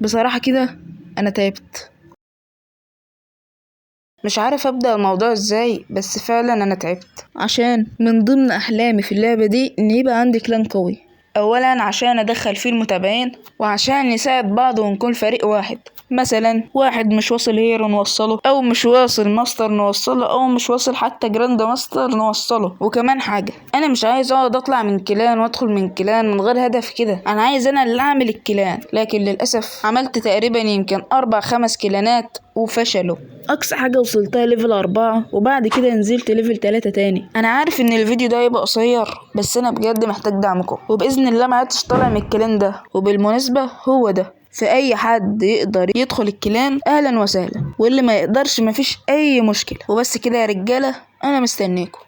بصراحة كده أنا تعبت، مش عارف أبدأ الموضوع ازاي، بس فعلا أنا تعبت عشان من ضمن أحلامي في اللعبة دي إن يبقى عندي كلان قوي. أولا عشان أدخل فيه المتابعين، وعشان نساعد بعض ونكون فريق واحد. مثلا واحد مش واصل هيرو نوصله، او مش واصل ماستر نوصله، او مش واصل حتى جراند ماستر نوصله. وكمان حاجة، انا مش عايز اقعد اطلع من كلان وادخل من كلان من غير هدف كده، انا عايز انا اللي اعمل الكلان. لكن للاسف عملت تقريبا يمكن 4-5 كلانات وفشلوا. اقصى حاجة وصلتها ليفل 4، وبعد كده نزلت ليفل 3 تاني. انا عارف ان الفيديو ده يبقى قصير، بس انا بجد محتاج دعمكم، وباذن الله ما عدتش طالع من الكلان ده. وبالمناسبة هو ده، في اي حد يقدر يدخل الكلان اهلا وسهلا، واللي ما يقدرش مفيش اي مشكلة. وبس كده يا رجالة، انا مستنيكم.